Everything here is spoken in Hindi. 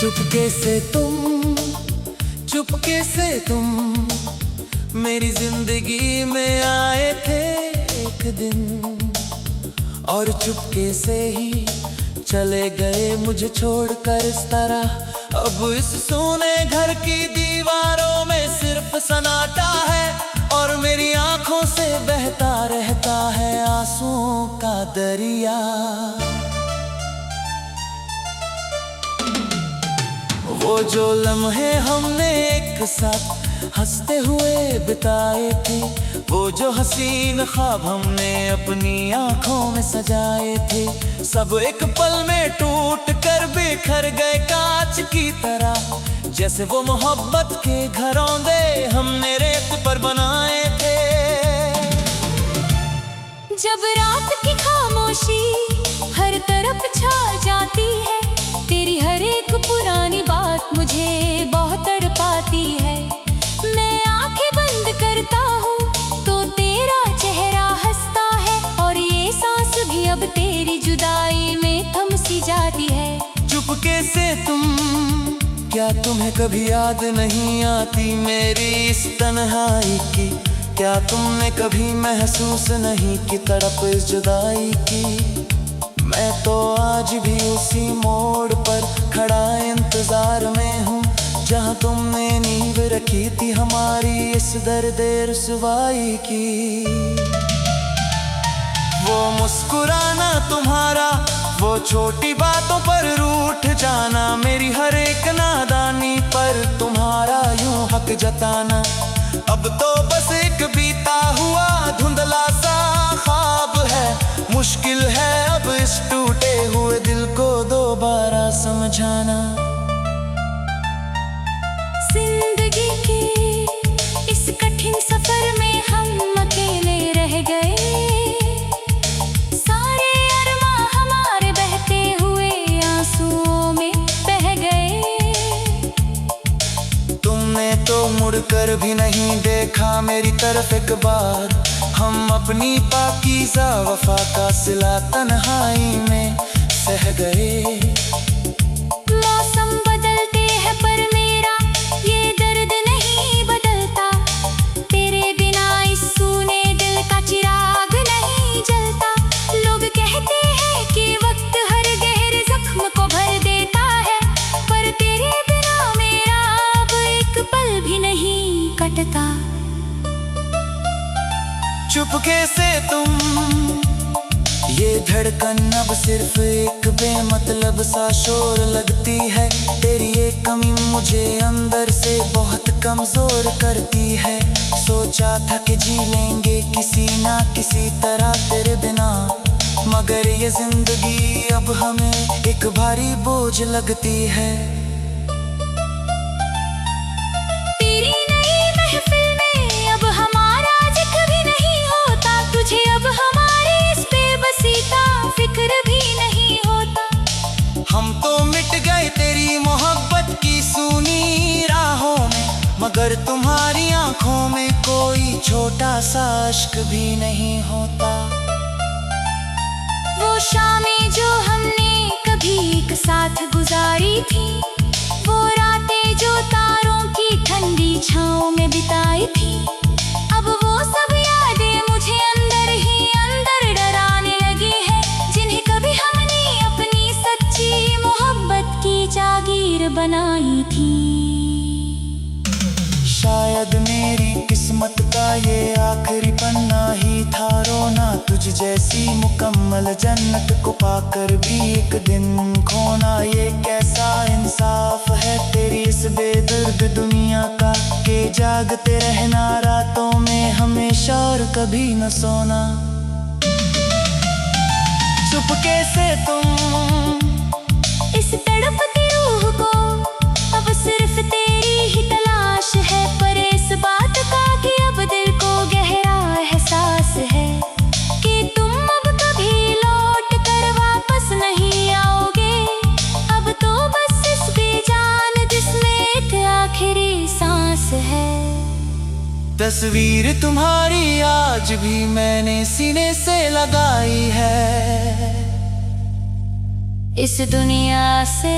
चुपके से तुम, चुपके से तुम मेरी जिंदगी में आए थे एक दिन, और चुपके से ही चले गए मुझे छोड़कर इस तरह। अब इस सोने घर की दीवारों में सिर्फ सन्नाटा है, और मेरी आंखों से बहता रहता है आंसुओं का दरिया। वो जो लम्हे हमने एक साथ हंसते हुए बिताए थे, वो जो हसीन ख्वाब हमने अपनी आंखों में सजाए थे, सब एक पल में टूट कर बिखर गए कांच की तरह। जैसे वो मोहब्बत के घरौंदे हमने रेत पर बनाए थे। जब रात की खामोशी हर तरफ छा जाती है, तेरी हर एक पुरानी बात मुझे बहुत तड़पाती है। मैं आंखें बंद करता हूँ तो तेरा चेहरा हंसता है, और ये सांस भी अब तेरी जुदाई में थम सी जाती है। चुपके से तुम, क्या तुम्हें कभी याद नहीं आती मेरी इस तन्हाई की? क्या तुमने कभी महसूस नहीं की तड़प इस जुदाई की? मैं तो आज भी उसी मोड़ पर खड़ा इंतजार में हूँ, जहाँ तुमने नींव रखी थी हमारी इस दर्द रुसवाई की। वो मुस्कुराना तुम्हारा, वो छोटी बातों पर रूठ जाना, मेरी हर एक नादानी पर तुम्हारा यूं हक जताना। अब तो बस एक बीता हुआ धुंधला सा ख्वाब है, मुश्किल है अब इस टूटे हुए दिल को दोबारा समझाना। जिंदगी के इस कठिन सफर में हम अकेले रह गए, सारे अरमां हमारे बहते हुए आंसुओं में बह गए। तुमने तो मुड़कर भी नहीं देखा मेरी तरफ एक बार, हम अपनी पाकीज़ा वफा का सिला तन्हाई में सह गए। मौसम बदलते हैं पर मेरा ये दर्द नहीं बदलता, तेरे बिना इस सूने दिल का चिराग नहीं जलता। लोग कहते हैं कि वक्त हर गहरे जख्म को भर देता है, पर तेरे बिना मेरा अब एक पल भी नहीं कटता। चुपके से तुम, ये धड़कन अब सिर्फ एक बेमतलब सा शोर लगती है। तेरी ये कमी मुझे अंदर से बहुत कमजोर करती है। सोचा था कि जी लेंगे किसी ना किसी तरह तेरे बिना, मगर ये जिंदगी अब हमें एक भारी बोझ लगती है। तेरी नई महफिल में अब हमारा जिक्र भी नहीं होता, तुझे अब हमारी इस बेबसी का फिक्र भी नहीं होता। हम तो मिट गए तेरी मोहब्बत की सूनी राहों में, मगर तुम्हारी आंखों में कोई छोटा सा अश्क भी नहीं होता। वो शामें जो हमने कभी एक साथ गुजारी थी, वो रातें जो तारों की ठंडी छाँव में बिताई थी, अब वो सब यादें मुझे अंदर ही अंदर डराने लगी है, जिन्हें कभी हमने अपनी सच्ची मोहब्बत की जागीर बनाई थी। शायद मेरी किस्मत का ये आखिरी पन्ना ही था रोना, तुझ जैसी मुकम्मल जन्नत को पाकर भी एक दिन खोना। ये कैसा इंसाफ है तेरी इस बेदर्द दुनिया का, के जागते रहना रातों में हमेशा और कभी न सोना। चुपके से तुम, इस तड़पती रूह को अब सिर्फ तेरी ही तलाश है, पर इस बात का कि अब दिल को गहरा एहसास है कि तुम अब कभी लौट कर वापस नहीं आओगे। अब तो बस इस बेजान जिसमें एक आखिरी सांस है। तस्वीर तुम्हारी आज भी मैंने सीने से लगाई है। इस दुनिया से